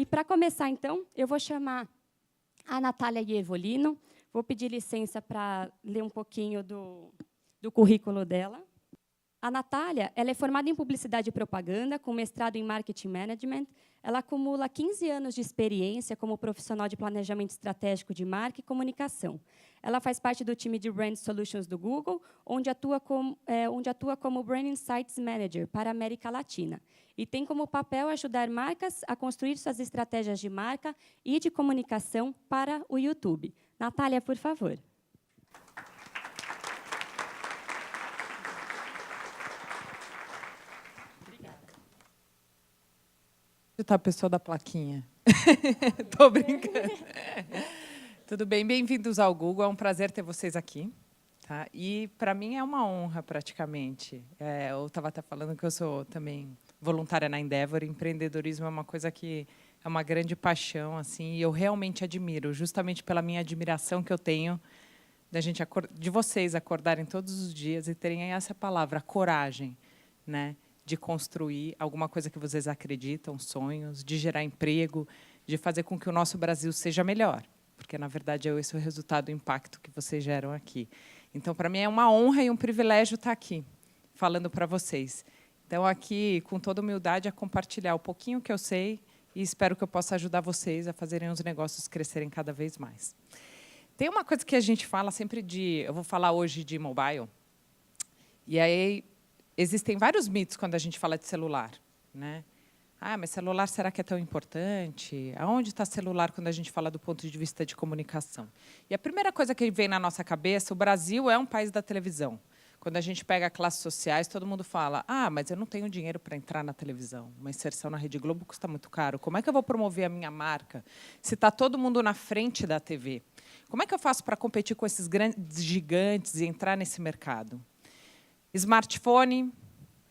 E, para começar, então, eu vou chamar a Natália Ievolino. Vou pedir licença para ler um pouquinho do currículo dela. A Natália, ela é formada em Publicidade e Propaganda, com mestrado em Marketing Management. Ela acumula 15 anos de experiência como profissional de planejamento estratégico de marca e comunicação. Ela faz parte do time de Brand Solutions do Google, onde atua como Brand Insights Manager para a América Latina. E tem como papel ajudar marcas a construir suas estratégias de marca e de comunicação para o YouTube. Natália, por favor. Tá a pessoa da plaquinha. Tô brincando. Tudo bem? Bem-vindos ao Google. É um prazer ter vocês aqui. Tá? E, para mim, é uma honra, praticamente. Eu estava até falando que eu sou também voluntária na Endeavor. Empreendedorismo é uma coisa que é uma grande paixão, assim, e eu realmente admiro, justamente pela minha admiração que eu tenho de vocês acordarem todos os dias e terem essa palavra, coragem, né? De construir alguma coisa que vocês acreditam, sonhos, de gerar emprego, de fazer com que o nosso Brasil seja melhor. Porque, na verdade, é esse o resultado, o impacto que vocês geram aqui. Então, para mim, é uma honra e um privilégio estar aqui, falando para vocês. Então, aqui, com toda humildade, a compartilhar o pouquinho que eu sei e espero que eu possa ajudar vocês a fazerem os negócios crescerem cada vez mais. Tem uma coisa que a gente fala sempre eu vou falar hoje de mobile, e aí existem vários mitos quando a gente fala de celular, né? Ah, mas celular será que é tão importante? Aonde está celular quando a gente fala do ponto de vista de comunicação? E a primeira coisa que vem na nossa cabeça, o Brasil é um país da televisão. Quando a gente pega classes sociais, todo mundo fala, ah, mas eu não tenho dinheiro para entrar na televisão. Uma inserção na Rede Globo custa muito caro. Como é que eu vou promover a minha marca se está todo mundo na frente da TV? Como é que eu faço para competir com esses grandes gigantes e entrar nesse mercado? Smartphone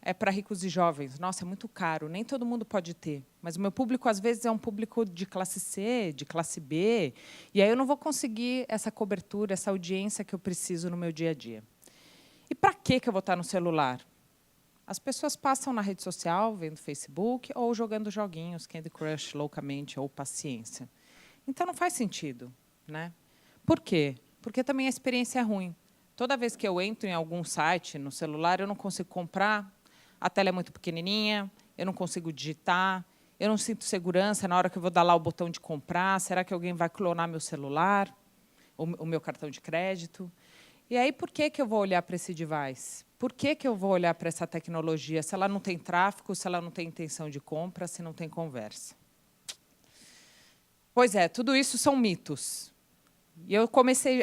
é para ricos e jovens. Nossa, é muito caro, nem todo mundo pode ter. Mas o meu público, às vezes, é um público de classe C, de classe B, e aí eu não vou conseguir essa cobertura, essa audiência que eu preciso no meu dia a dia. E para que eu vou estar no celular? As pessoas passam na rede social, vendo Facebook, ou jogando joguinhos, Candy Crush, loucamente, ou paciência. Então, não faz sentido, né? Por quê? Porque também a experiência é ruim. Toda vez que eu entro em algum site no celular, eu não consigo comprar, a tela é muito pequenininha, eu não consigo digitar, eu não sinto segurança na hora que eu vou dar lá o botão de comprar, será que alguém vai clonar meu celular, o meu cartão de crédito? E aí, por que eu vou olhar para esse device? Por que eu vou olhar para essa tecnologia se ela não tem tráfego, se ela não tem intenção de compra, se não tem conversa? Pois é, tudo isso são mitos. E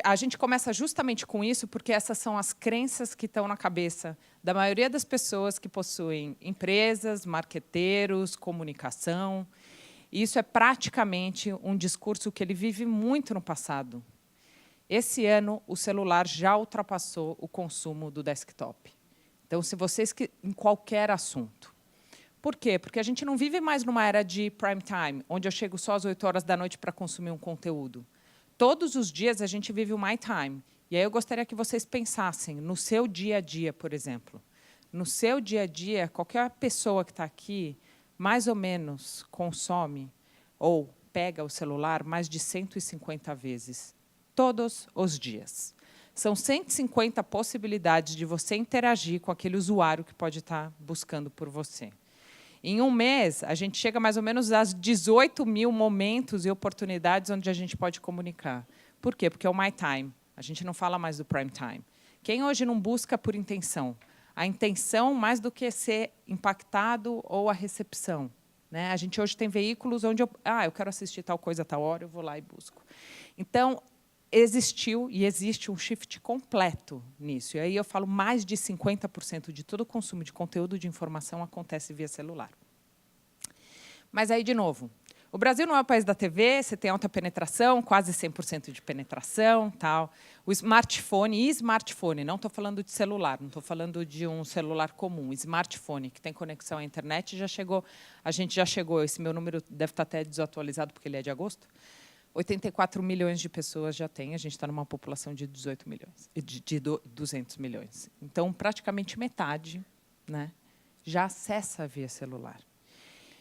a gente começa justamente com isso, porque essas são as crenças que estão na cabeça da maioria das pessoas que possuem empresas, marqueteiros, comunicação. E isso é praticamente um discurso que ele vive muito no passado. Esse ano, o celular já ultrapassou o consumo do desktop. Então, se vocês em qualquer assunto. Por quê? Porque a gente não vive mais numa era de prime time, onde eu chego só às 8 horas da noite para consumir um conteúdo. Todos os dias a gente vive o my time. E aí eu gostaria que vocês pensassem no seu dia a dia, por exemplo. No seu dia a dia, qualquer pessoa que está aqui, mais ou menos, consome ou pega o celular mais de 150 vezes, todos os dias. São 150 possibilidades de você interagir com aquele usuário que pode estar buscando por você. Em um mês, a gente chega mais ou menos a 18 mil momentos e oportunidades onde a gente pode comunicar. Por quê? Porque é o my time. A gente não fala mais do prime time. Quem hoje não busca por intenção? A intenção, mais do que ser impactado ou a recepção, né? A gente hoje tem veículos onde eu quero assistir tal coisa a tal hora, eu vou lá e busco. Então, existiu e existe um shift completo nisso. E aí eu falo, mais de 50% de todo o consumo de conteúdo de informação acontece via celular. Mas aí, de novo, o Brasil não é o país da TV, você tem alta penetração, quase 100% de penetração, tal. O smartphone, não estou falando de celular, não estou falando de um celular comum, smartphone, que tem conexão à internet, a gente já chegou, esse meu número deve estar até desatualizado, porque ele é de agosto, 84 milhões de pessoas já tem, a gente está numa população de 18 milhões, de 200 milhões. Então, praticamente metade, né, já acessa via celular.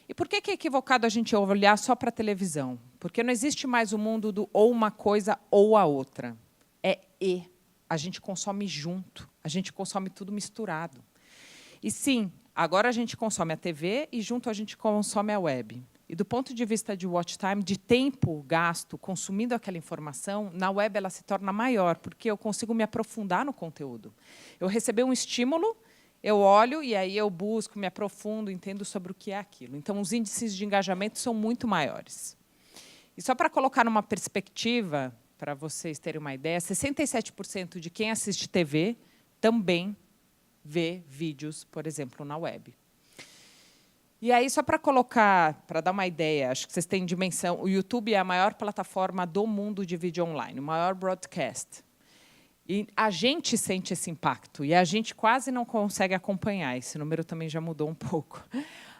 E por que é equivocado a gente olhar só para a televisão? Porque não existe mais o mundo do ou uma coisa ou a outra. É e. A gente consome junto, a gente consome tudo misturado. E sim, agora a gente consome a TV e junto a gente consome a web. E do ponto de vista de watch time, de tempo gasto consumindo aquela informação, na web ela se torna maior, porque eu consigo me aprofundar no conteúdo. Eu receber um estímulo, eu olho e aí eu busco, me aprofundo, entendo sobre o que é aquilo. Então, os índices de engajamento são muito maiores. E só para colocar numa perspectiva, para vocês terem uma ideia, 67% de quem assiste TV também vê vídeos, por exemplo, na web. E aí, só para colocar, para dar uma ideia, acho que vocês têm dimensão, o YouTube é a maior plataforma do mundo de vídeo online, o maior broadcast. E a gente sente esse impacto, e a gente quase não consegue acompanhar. Esse número também já mudou um pouco.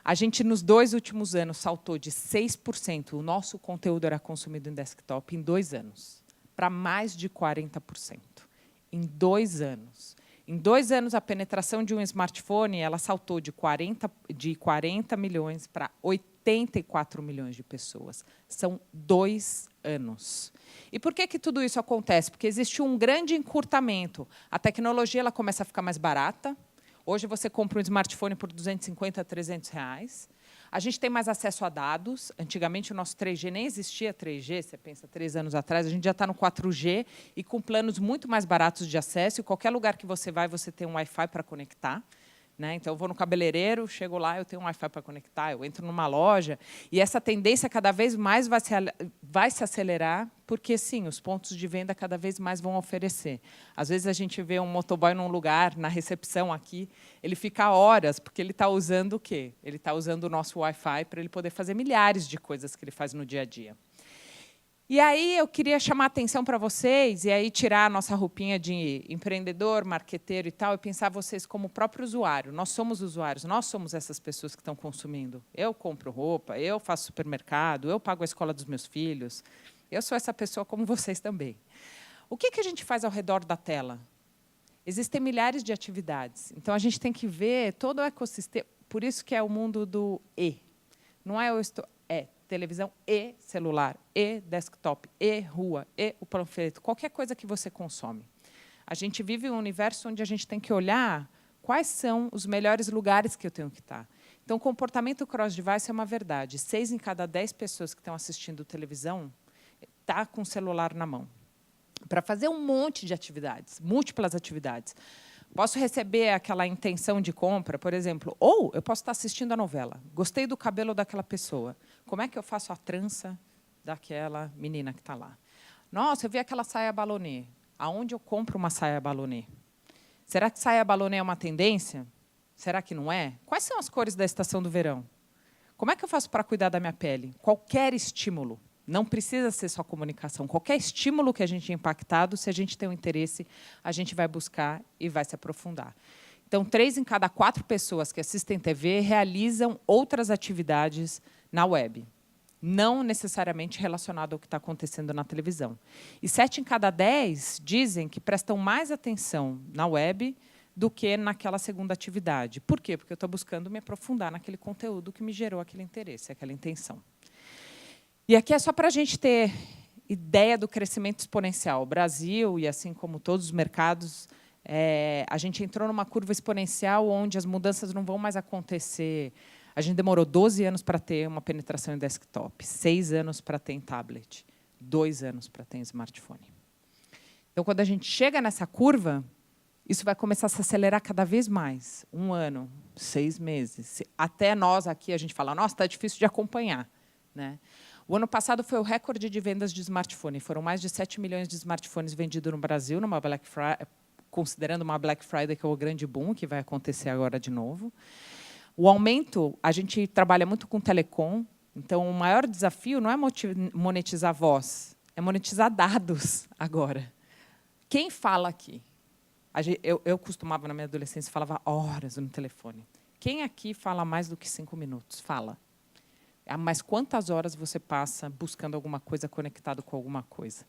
A gente, nos 2 últimos anos, saltou de 6%, o nosso conteúdo era consumido em desktop, em 2 anos, para mais de 40%. Em 2 anos. Em 2 anos, a penetração de um smartphone ela saltou de 40 milhões para 84 milhões de pessoas. São 2 anos. E por que tudo isso acontece? Porque existe um grande encurtamento. A tecnologia ela começa a ficar mais barata. Hoje, você compra um smartphone por 250 a 300 reais. A gente tem mais acesso a dados. Antigamente, o nosso 3G nem existia 3G. Você pensa, 3 anos atrás, a gente já está no 4G e com planos muito mais baratos de acesso. E qualquer lugar que você vai, você tem um Wi-Fi para conectar. Né? Então, eu vou no cabeleireiro, chego lá, eu tenho um Wi-Fi para conectar. Eu entro numa loja. E essa tendência cada vez mais vai se acelerar, porque, sim, os pontos de venda cada vez mais vão oferecer. Às vezes, a gente vê um motoboy num lugar, na recepção aqui, ele fica horas, porque ele está usando o quê? Ele está usando o nosso Wi-Fi para ele poder fazer milhares de coisas que ele faz no dia a dia. E aí eu queria chamar a atenção para vocês, e aí tirar a nossa roupinha de empreendedor, marqueteiro e tal, e pensar vocês como o próprio usuário. Nós somos usuários, nós somos essas pessoas que estão consumindo. Eu compro roupa, eu faço supermercado, eu pago a escola dos meus filhos. Eu sou essa pessoa como vocês também. O que a gente faz ao redor da tela? Existem milhares de atividades. Então, a gente tem que ver todo o ecossistema. Por isso que é o mundo do E. Não é televisão e celular, e desktop, e rua, e o panfleto, qualquer coisa que você consome. A gente vive um universo onde a gente tem que olhar quais são os melhores lugares que eu tenho que estar. Então, o comportamento cross-device é uma verdade. 6 em cada 10 pessoas que estão assistindo televisão está com o celular na mão, para fazer um monte de atividades, múltiplas atividades. Posso receber aquela intenção de compra, por exemplo, ou eu posso estar assistindo a novela. Gostei do cabelo daquela pessoa. Como é que eu faço a trança daquela menina que está lá? Nossa, eu vi aquela saia balonê. Aonde eu compro uma saia balonê? Será que saia balonê é uma tendência? Será que não é? Quais são as cores da estação do verão? Como é que eu faço para cuidar da minha pele? Qualquer estímulo. Não precisa ser só comunicação. Qualquer estímulo que a gente é impactado, se a gente tem um interesse, a gente vai buscar e vai se aprofundar. Então, 3 em cada 4 pessoas que assistem TV realizam outras atividades na web, não necessariamente relacionado ao que está acontecendo na televisão. E 7 em cada 10 dizem que prestam mais atenção na web do que naquela segunda atividade. Por quê? Porque eu estou buscando me aprofundar naquele conteúdo que me gerou aquele interesse, aquela intenção. E aqui é só para a gente ter ideia do crescimento exponencial. O Brasil, e assim como todos os mercados, a gente entrou numa curva exponencial onde as mudanças não vão mais acontecer. A gente demorou 12 anos para ter uma penetração em desktop, 6 anos para ter em tablet, 2 anos para ter em smartphone. Então, quando a gente chega nessa curva, isso vai começar a se acelerar cada vez mais. 1 ano, 6 meses. Até nós aqui, a gente fala, nossa, está difícil de acompanhar. Né? O ano passado foi o recorde de vendas de smartphone. Foram mais de 7 milhões de smartphones vendidos no Brasil, numa Black Friday, considerando uma Black Friday, que é o grande boom, que vai acontecer agora de novo. O aumento, a gente trabalha muito com telecom, então o maior desafio não é monetizar voz, é monetizar dados agora. Quem fala aqui? Eu costumava, na minha adolescência, falava horas no telefone. Quem aqui fala mais do que 5 minutos? Fala. Mas quantas horas você passa buscando alguma coisa conectado com alguma coisa?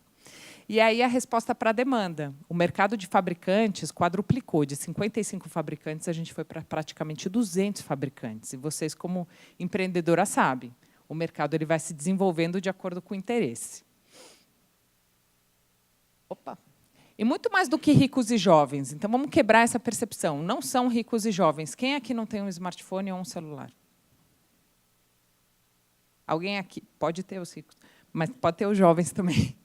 E aí a resposta para a demanda. O mercado de fabricantes quadruplicou. De 55 fabricantes, a gente foi para praticamente 200 fabricantes. E vocês, como empreendedora, sabem, o mercado ele vai se desenvolvendo de acordo com o interesse. Opa! E muito mais do que ricos e jovens. Então, vamos quebrar essa percepção. Não são ricos e jovens. Quem aqui não tem um smartphone ou um celular? Alguém aqui? Pode ter os ricos, mas pode ter os jovens também.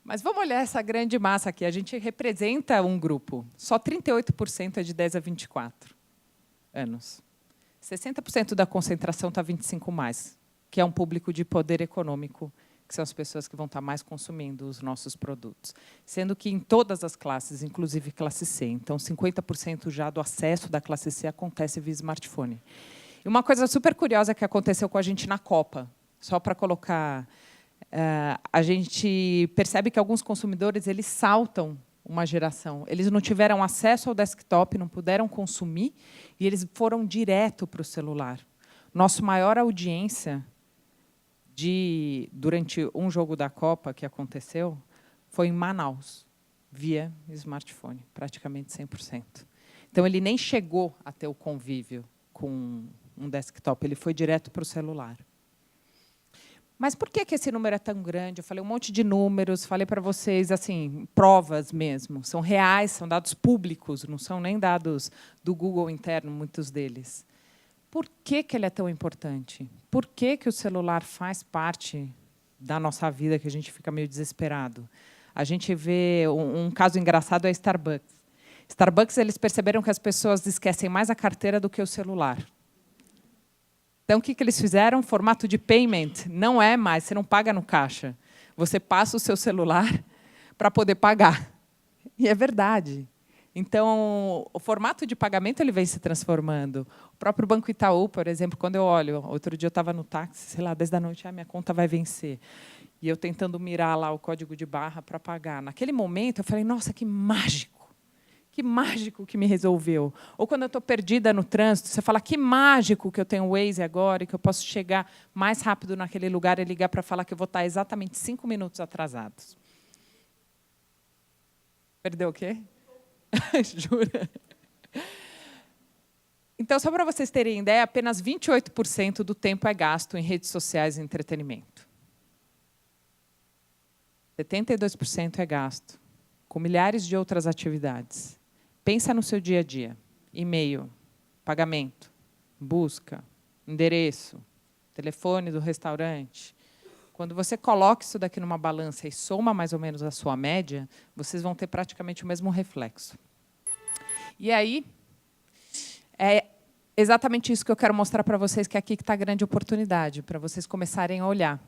Mas vamos olhar essa grande massa aqui. A gente representa um grupo. Só 38% é de 10 a 24 anos. 60% da concentração está 25 mais, que é um público de poder econômico, que são as pessoas que vão estar mais consumindo os nossos produtos. Sendo que em todas as classes, inclusive classe C. Então, 50% já do acesso da classe C acontece via smartphone. E uma coisa super curiosa que aconteceu com a gente na Copa, só para colocar... a gente percebe que alguns consumidores eles saltam uma geração. Eles não tiveram acesso ao desktop, não puderam consumir, e eles foram direto para o celular. Nossa maior audiência durante um jogo da Copa que aconteceu foi em Manaus, via smartphone, praticamente 100%. Então, ele nem chegou a ter o convívio com um desktop, ele foi direto para o celular. Mas por que esse número é tão grande? Eu falei um monte de números, falei para vocês, assim, provas mesmo. São reais, são dados públicos, não são nem dados do Google interno, muitos deles. Por que ele é tão importante? Por que o celular faz parte da nossa vida, que a gente fica meio desesperado? A gente vê um caso engraçado é a Starbucks. Starbucks, eles perceberam que as pessoas esquecem mais a carteira do que o celular. Então, o que eles fizeram? Formato de payment não é mais, você não paga no caixa. Você passa o seu celular para poder pagar. E é verdade. Então, o formato de pagamento ele vem se transformando. O próprio Banco Itaú, por exemplo, quando eu olho, outro dia eu estava no táxi, sei lá, 10 da noite, minha conta vai vencer. E eu tentando mirar lá o código de barra para pagar. Naquele momento, eu falei, nossa, que mágico. Que mágico que me resolveu. Ou quando eu estou perdida no trânsito, você fala, que mágico que eu tenho o Waze agora e que eu posso chegar mais rápido naquele lugar e ligar para falar que eu vou estar exatamente 5 minutos atrasados. Perdeu o quê? Jura? Então, só para vocês terem ideia, apenas 28% do tempo é gasto em redes sociais e entretenimento. 72% é gasto com milhares de outras atividades. Pensa no seu dia a dia. E-mail, pagamento, busca, endereço, telefone do restaurante. Quando você coloca isso daqui numa balança e soma mais ou menos a sua média, vocês vão ter praticamente o mesmo reflexo. E aí, é exatamente isso que eu quero mostrar para vocês, que é aqui que está a grande oportunidade, para vocês começarem a olhar.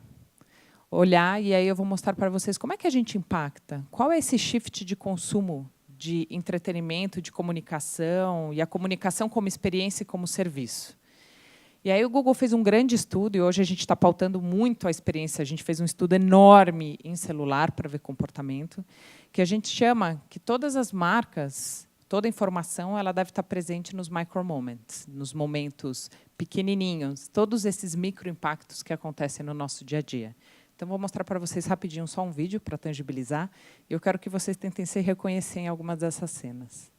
E aí eu vou mostrar para vocês como é que a gente impacta. Qual é esse shift de consumo de entretenimento, de comunicação, e a comunicação como experiência e como serviço. E aí o Google fez um grande estudo, e hoje a gente está pautando muito a experiência, a gente fez um estudo enorme em celular para ver comportamento, que a gente chama que todas as marcas, toda a informação, ela deve estar presente nos micro-moments, nos momentos pequenininhos, todos esses micro-impactos que acontecem no nosso dia a dia. Então, vou mostrar para vocês rapidinho só um vídeo para tangibilizar. E eu quero que vocês tentem se reconhecer em algumas dessas cenas.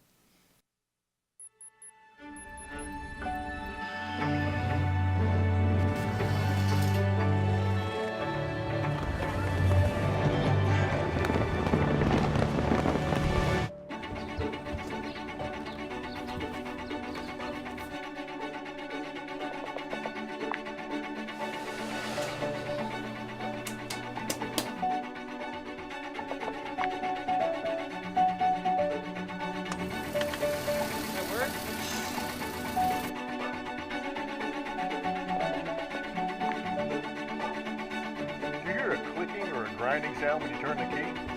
Grinding sound when you turn the key?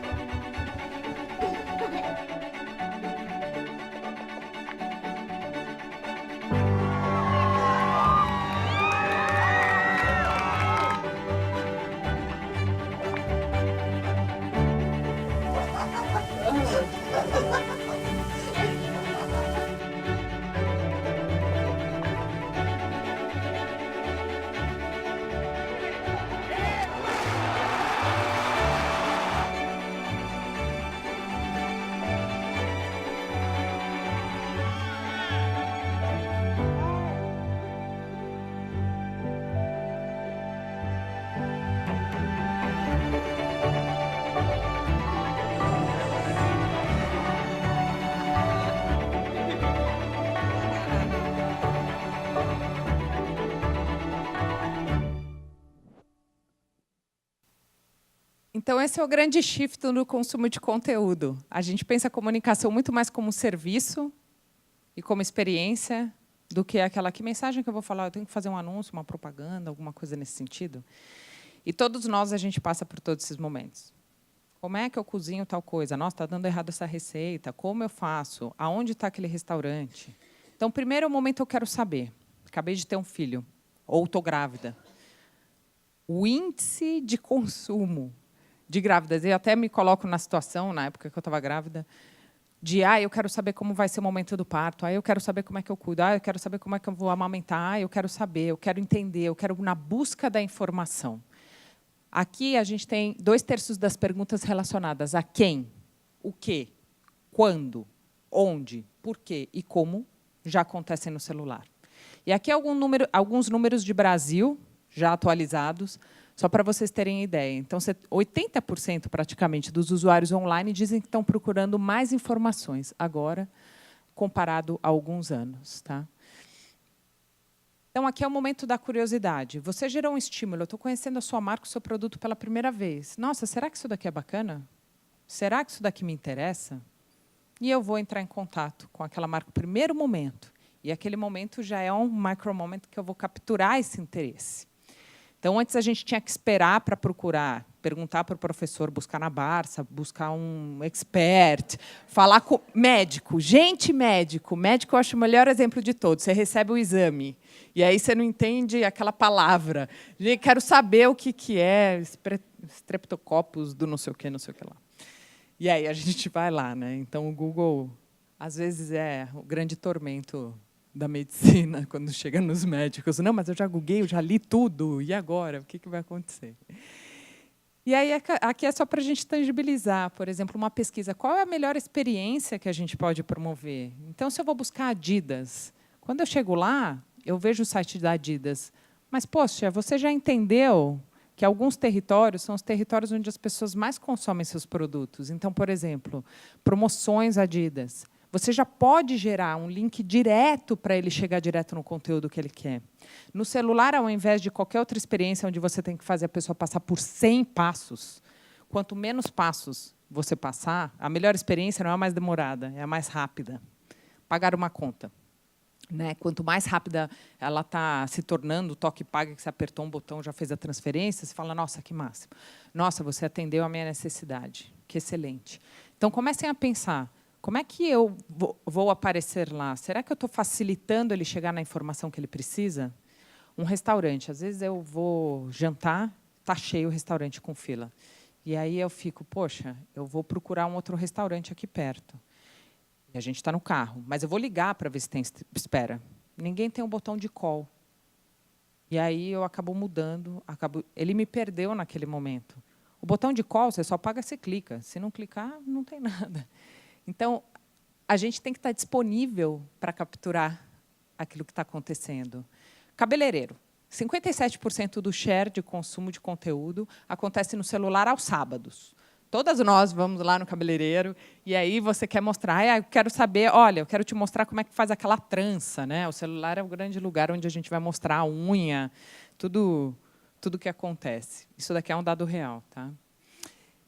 Então, esse é o grande shift no consumo de conteúdo. A gente pensa a comunicação muito mais como serviço e como experiência do que aquela que mensagem que eu vou falar, eu tenho que fazer um anúncio, uma propaganda, alguma coisa nesse sentido. E todos nós, a gente passa por todos esses momentos. Como é que eu cozinho tal coisa? Nossa, está dando errado essa receita. Como eu faço? Aonde está aquele restaurante? Então, primeiro momento eu quero saber. Acabei de ter um filho, ou estou grávida. O índice de consumo de grávidas, eu até me coloco na situação, na época que eu estava grávida, de eu quero saber como vai ser o momento do parto, eu quero saber como é que eu cuido, eu quero saber como é que eu vou amamentar, eu quero saber, eu quero entender, eu quero na busca da informação. Aqui a gente tem 2/3 das perguntas relacionadas a quem, o quê, quando, onde, por quê e como já acontecem no celular. E aqui alguns números de Brasil já atualizados, só para vocês terem ideia. Então, 80% praticamente dos usuários online dizem que estão procurando mais informações agora, comparado a alguns anos. Tá? Então, aqui é o momento da curiosidade. Você gerou um estímulo. Eu estou conhecendo a sua marca, o seu produto pela primeira vez. Nossa, será que isso daqui é bacana? Será que isso daqui me interessa? E eu vou entrar em contato com aquela marca no primeiro momento. E aquele momento já é um micro-moment que eu vou capturar esse interesse. Então, antes a gente tinha que esperar para procurar, perguntar para o professor, buscar na Barça, buscar um expert, falar com médico. Gente, médico. Médico eu acho o melhor exemplo de todos. Você recebe o exame, e aí você não entende aquela palavra. Quero saber o que é streptococcus do não sei o que lá. E aí a gente vai lá. Né? Então, o Google, às vezes, é o grande tormento da medicina, quando chega nos médicos. Não, mas eu já googlei, eu já li tudo, e agora? O que vai acontecer? E aí, aqui é só para a gente tangibilizar, por exemplo, uma pesquisa. Qual é a melhor experiência que a gente pode promover? Então, se eu vou buscar Adidas, quando eu chego lá, eu vejo o site da Adidas. Mas, poxa, você já entendeu que alguns territórios são os territórios onde as pessoas mais consomem seus produtos. Então, por exemplo, promoções Adidas. Você já pode gerar um link direto para ele chegar direto no conteúdo que ele quer. No celular, ao invés de qualquer outra experiência onde você tem que fazer a pessoa passar por 100 passos, quanto menos passos você passar, a melhor experiência não é a mais demorada, é a mais rápida. Pagar uma conta. Né? Quanto mais rápida ela está se tornando, o toque paga, que você apertou um botão, já fez a transferência, você fala, nossa, que máximo. Nossa, você atendeu a minha necessidade. Que excelente. Então, comecem a pensar, como é que eu vou aparecer lá? Será que eu estou facilitando ele chegar na informação que ele precisa? Um restaurante. Às vezes eu vou jantar, está cheio o restaurante com fila. E aí eu fico, poxa, eu vou procurar um outro restaurante aqui perto. E a gente está no carro. Mas eu vou ligar para ver se tem espera. Ninguém tem um botão de call. E aí eu acabo mudando. Ele me perdeu naquele momento. O botão de call, você só paga se clica. Se não clicar, não tem nada. Então, a gente tem que estar disponível para capturar aquilo que está acontecendo. Cabeleireiro. 57% do share de consumo de conteúdo acontece no celular aos sábados. Todas nós vamos lá no cabeleireiro e aí você quer mostrar, eu quero saber, olha, eu quero te mostrar como é que faz aquela trança. Né? O celular é o grande lugar onde a gente vai mostrar a unha, tudo que acontece. Isso daqui é um dado real. Tá?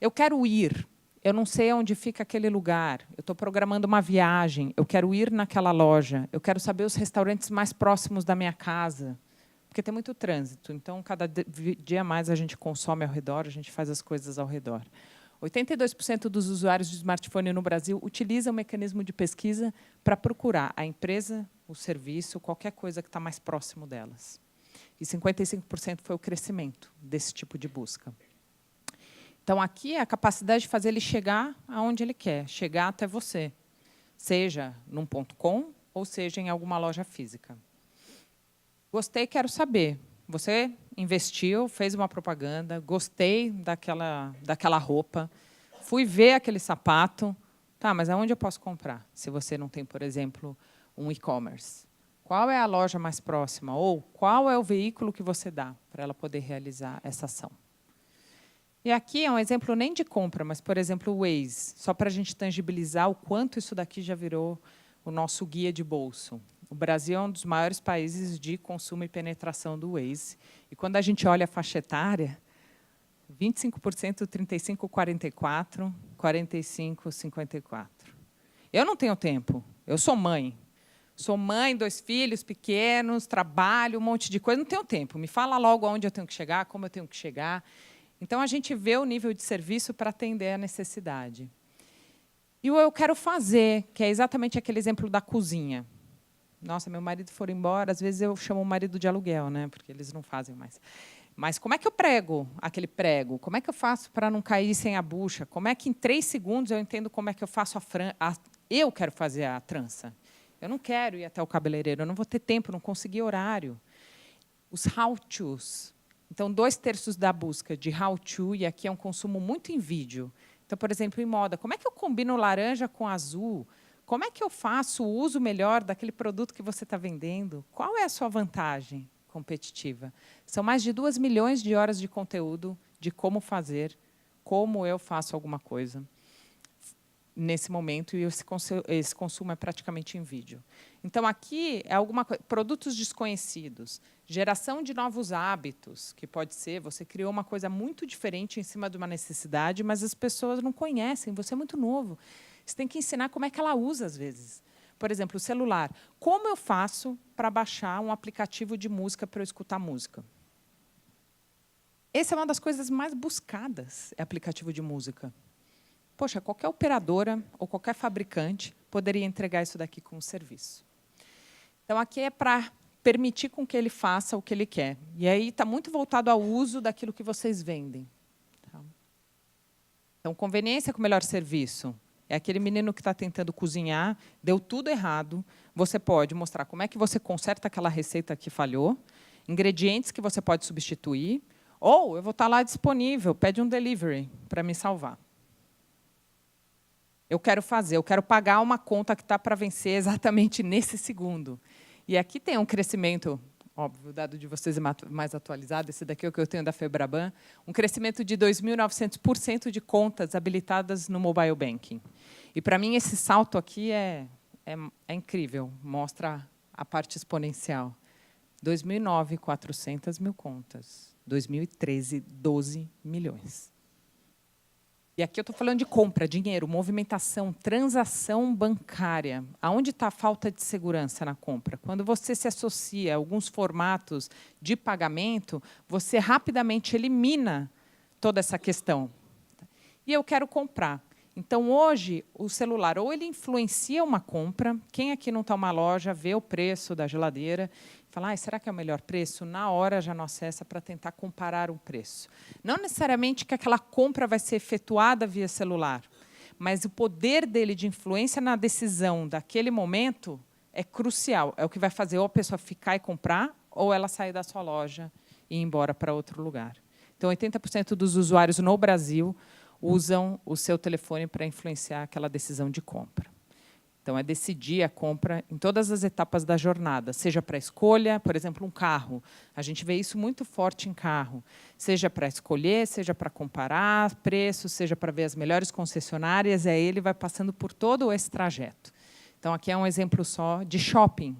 Eu quero ir. Eu não sei onde fica aquele lugar. Eu estou programando uma viagem. Eu quero ir naquela loja. Eu quero saber os restaurantes mais próximos da minha casa. Porque tem muito trânsito. Então, cada dia mais a gente consome ao redor, a gente faz as coisas ao redor. 82% dos usuários de smartphone no Brasil utilizam o mecanismo de pesquisa para procurar a empresa, o serviço, qualquer coisa que está mais próximo delas. E 55% foi o crescimento desse tipo de busca. Então, aqui é a capacidade de fazer ele chegar aonde ele quer, chegar até você, seja num .com ou seja em alguma loja física. Gostei, quero saber. Você investiu, fez uma propaganda, gostei daquela roupa, fui ver aquele sapato. Tá, mas aonde eu posso comprar? Se você não tem, por exemplo, um e-commerce. Qual é a loja mais próxima? Ou qual é o veículo que você dá para ela poder realizar essa ação? E aqui é um exemplo nem de compra, mas, por exemplo, o Waze, só para a gente tangibilizar o quanto isso daqui já virou o nosso guia de bolso. O Brasil é um dos maiores países de consumo e penetração do Waze. E quando a gente olha a faixa etária, 25%, 35, 44, 45, 54. Eu não tenho tempo. Eu sou mãe. Sou mãe, 2 filhos pequenos, trabalho, um monte de coisa. Não tenho tempo. Me fala logo aonde eu tenho que chegar, como eu tenho que chegar. Então, a gente vê o nível de serviço para atender a necessidade. E o eu quero fazer, que é exatamente aquele exemplo da cozinha. Nossa, meu marido for embora, às vezes eu chamo o marido de aluguel, né? Porque eles não fazem mais. Mas como é que eu prego aquele prego? Como é que eu faço para não cair sem a bucha? Como é que, em 3 segundos, eu entendo como é que eu faço eu quero fazer a trança. Eu não quero ir até o cabeleireiro, eu não vou ter tempo, não consegui horário. Os how-tos. Então, 2/3 da busca de how-to, e aqui é um consumo muito em vídeo. Então, por exemplo, em moda, como é que eu combino laranja com azul? Como é que eu faço o uso melhor daquele produto que você está vendendo? Qual é a sua vantagem competitiva? São mais de 2 milhões de horas de conteúdo de como fazer, como eu faço alguma coisa nesse momento, e esse consumo é praticamente em vídeo. Então, aqui é alguma coisa, produtos desconhecidos, geração de novos hábitos, que pode ser, você criou uma coisa muito diferente em cima de uma necessidade, mas as pessoas não conhecem, você é muito novo. Você tem que ensinar como é que ela usa, às vezes. Por exemplo, o celular. Como eu faço para baixar um aplicativo de música para eu escutar música? Essa é uma das coisas mais buscadas, é aplicativo de música. Poxa, qualquer operadora ou qualquer fabricante poderia entregar isso daqui como serviço. Então, aqui é para permitir com que ele faça o que ele quer. E aí está muito voltado ao uso daquilo que vocês vendem. Então, conveniência com o melhor serviço. É aquele menino que está tentando cozinhar, deu tudo errado. Você pode mostrar como é que você conserta aquela receita que falhou, ingredientes que você pode substituir, ou eu vou estar lá disponível, pede um delivery para me salvar. Eu quero pagar uma conta que está para vencer exatamente nesse segundo. E aqui tem um crescimento, óbvio, o dado de vocês é mais atualizado, esse daqui é o que eu tenho da Febraban, um crescimento de 2.900% de contas habilitadas no mobile banking. E, para mim, esse salto aqui é incrível, mostra a parte exponencial. 2009, 400 mil contas. 2013, 12 milhões. E aqui eu estou falando de compra, dinheiro, movimentação, transação bancária. Aonde está a falta de segurança na compra? Quando você se associa a alguns formatos de pagamento, você rapidamente elimina toda essa questão. E eu quero comprar. Então, hoje, o celular, ou ele influencia uma compra, quem aqui não está numa loja, vê o preço da geladeira, fala, será que é o melhor preço? Na hora já não acessa para tentar comparar um preço. Não necessariamente que aquela compra vai ser efetuada via celular, mas o poder dele de influência na decisão daquele momento é crucial. É o que vai fazer ou a pessoa ficar e comprar, ou ela sair da sua loja e ir embora para outro lugar. Então, 80% dos usuários no Brasil usam o seu telefone para influenciar aquela decisão de compra. Então, é decidir a compra em todas as etapas da jornada, seja para a escolha, por exemplo, um carro. A gente vê isso muito forte em carro. Seja para escolher, seja para comparar preços, seja para ver as melhores concessionárias, aí ele vai passando por todo esse trajeto. Então, aqui é um exemplo só de shopping.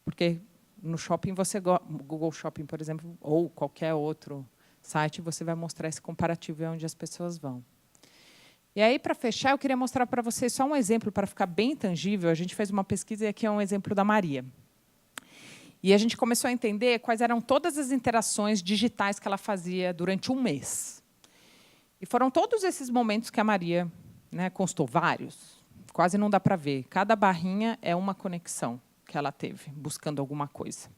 Porque no shopping, Google Shopping, por exemplo, ou qualquer outro site, você vai mostrar esse comparativo onde as pessoas vão. E aí, para fechar, eu queria mostrar para vocês só um exemplo, para ficar bem tangível. A gente fez uma pesquisa, e aqui é um exemplo da Maria. E a gente começou a entender quais eram todas as interações digitais que ela fazia durante um mês. E foram todos esses momentos que a Maria, constou vários, quase não dá para ver. Cada barrinha é uma conexão que ela teve, buscando alguma coisa.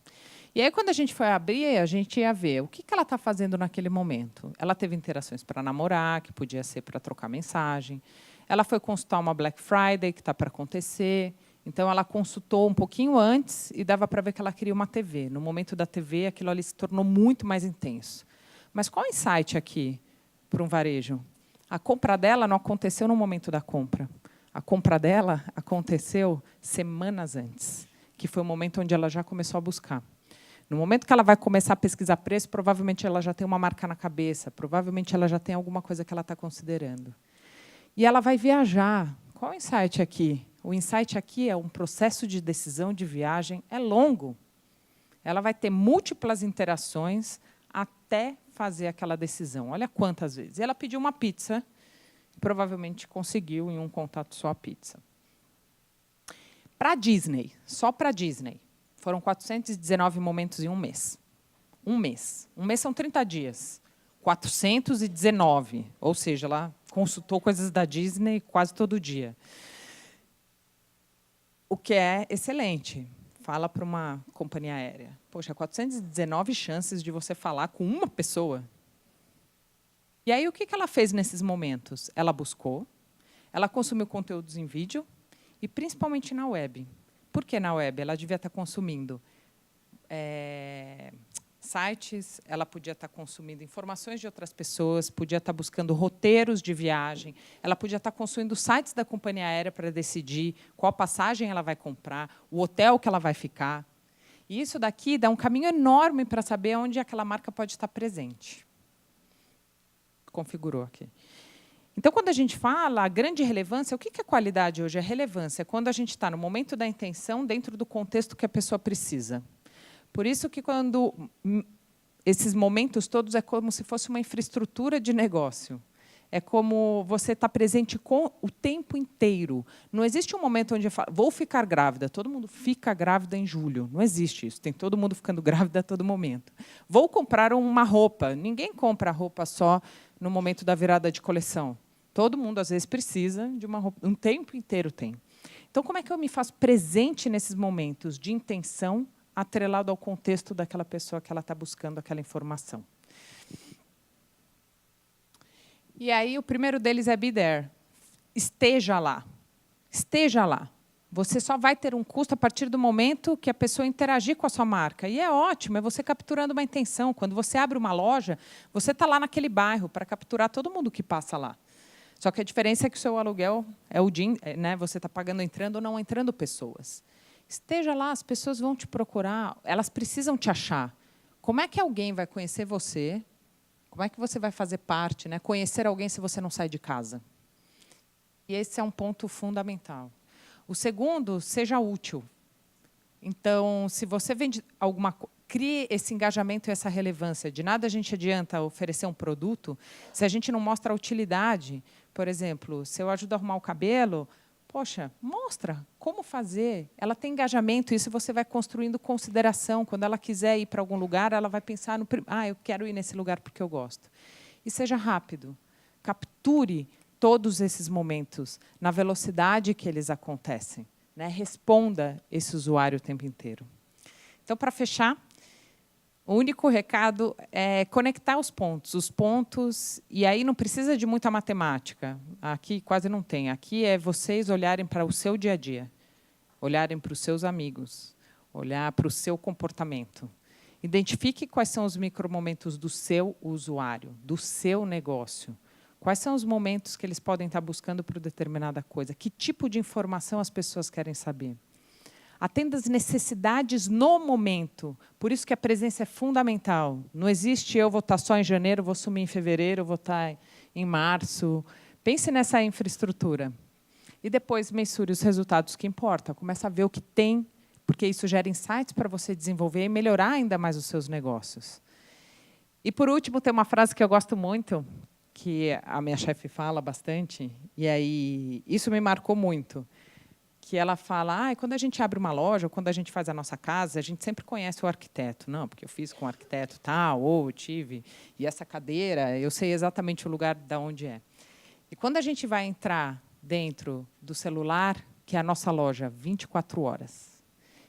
E aí, quando a gente foi abrir, a gente ia ver o que ela está fazendo naquele momento. Ela teve interações para namorar, que podia ser para trocar mensagem. Ela foi consultar uma Black Friday, que está para acontecer. Então, ela consultou um pouquinho antes e dava para ver que ela queria uma TV. No momento da TV, aquilo ali se tornou muito mais intenso. Mas qual é o insight aqui para um varejo? A compra dela não aconteceu no momento da compra. A compra dela aconteceu semanas antes, que foi o momento onde ela já começou a buscar. No momento que ela vai começar a pesquisar preço, provavelmente ela já tem uma marca na cabeça, provavelmente ela já tem alguma coisa que ela está considerando. E ela vai viajar. Qual é o insight aqui? O insight aqui é um processo de decisão de viagem, é longo. Ela vai ter múltiplas interações até fazer aquela decisão. Olha quantas vezes. E ela pediu uma pizza, provavelmente conseguiu em um contato só a pizza. Para a Disney, só para a Disney, foram 419 momentos em um mês. Um mês. Um mês são 30 dias. 419. Ou seja, ela consultou coisas da Disney quase todo dia. O que é excelente. Fala para uma companhia aérea. Poxa, 419 chances de você falar com uma pessoa. E aí, o que ela fez nesses momentos? Ela buscou, ela consumiu conteúdos em vídeo e, principalmente, na web. Por que na web? Ela devia estar consumindo sites, ela podia estar consumindo informações de outras pessoas, podia estar buscando roteiros de viagem, ela podia estar consumindo sites da companhia aérea para decidir qual passagem ela vai comprar, o hotel que ela vai ficar. E isso daqui dá um caminho enorme para saber onde aquela marca pode estar presente. Configurou aqui. Então, quando a gente fala a grande relevância, o que é qualidade hoje? É relevância. É quando a gente está no momento da intenção, dentro do contexto que a pessoa precisa. Por isso que, quando esses momentos todos, é como se fosse uma infraestrutura de negócio. É como você estar presente o tempo inteiro. Não existe um momento onde eu falo, vou ficar grávida. Todo mundo fica grávida em julho. Não existe isso. Tem todo mundo ficando grávida a todo momento. Vou comprar uma roupa. Ninguém compra roupa só no momento da virada de coleção. Todo mundo, às vezes, precisa de uma roupa. Um tempo inteiro tem. Então, como é que eu me faço presente nesses momentos de intenção, atrelado ao contexto daquela pessoa que ela está buscando aquela informação? E aí, o primeiro deles é be there. Esteja lá. Esteja lá. Você só vai ter um custo a partir do momento que a pessoa interagir com a sua marca. E é ótimo, é você capturando uma intenção. Quando você abre uma loja, você está lá naquele bairro para capturar todo mundo que passa lá. Só que a diferença é que o seu aluguel é o dia, né? Você está pagando entrando ou não entrando pessoas. Esteja lá, as pessoas vão te procurar, elas precisam te achar. Como é que alguém vai conhecer você? Como é que você vai fazer parte, né? Conhecer alguém se você não sai de casa? E esse é um ponto fundamental. O segundo, seja útil. Então, se você vende alguma coisa, crie esse engajamento e essa relevância. De nada a gente adianta oferecer um produto se a gente não mostra a utilidade. Por exemplo, se eu ajudo a arrumar o cabelo, poxa, mostra como fazer. Ela tem engajamento, isso você vai construindo consideração. Quando ela quiser ir para algum lugar, ela vai pensar no eu quero ir nesse lugar porque eu gosto. E seja rápido. Capture todos esses momentos na velocidade que eles acontecem, né? Responda esse usuário o tempo inteiro. Então, para fechar, o único recado é conectar os pontos, e aí não precisa de muita matemática. Aqui quase não tem. Aqui é vocês olharem para o seu dia a dia, olharem para os seus amigos, olhar para o seu comportamento. Identifique quais são os micromomentos do seu usuário, do seu negócio. Quais são os momentos que eles podem estar buscando por determinada coisa? Que tipo de informação as pessoas querem saber? Atenda às necessidades no momento. Por isso que a presença é fundamental. Não existe eu vou estar só em janeiro, vou sumir em fevereiro, vou estar em março. Pense nessa infraestrutura. E depois mensure os resultados que importam. Comece a ver o que tem, porque isso gera insights para você desenvolver e melhorar ainda mais os seus negócios. E, por último, tem uma frase que eu gosto muito, que a minha chefe fala bastante, e aí isso me marcou muito. Que ela fala, quando a gente abre uma loja, ou quando a gente faz a nossa casa, a gente sempre conhece o arquiteto. Não, porque eu fiz com o arquiteto tal, ou eu tive, e essa cadeira, eu sei exatamente o lugar de onde é. E quando a gente vai entrar dentro do celular, que é a nossa loja 24 horas,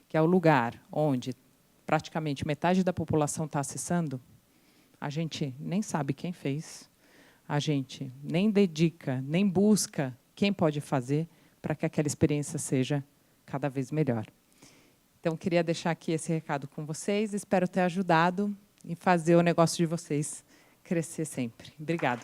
que é o lugar onde praticamente metade da população está acessando, a gente nem sabe quem fez, a gente nem dedica, nem busca quem pode fazer, para que aquela experiência seja cada vez melhor. Então, queria deixar aqui esse recado com vocês. Espero ter ajudado em fazer o negócio de vocês crescer sempre. Obrigada.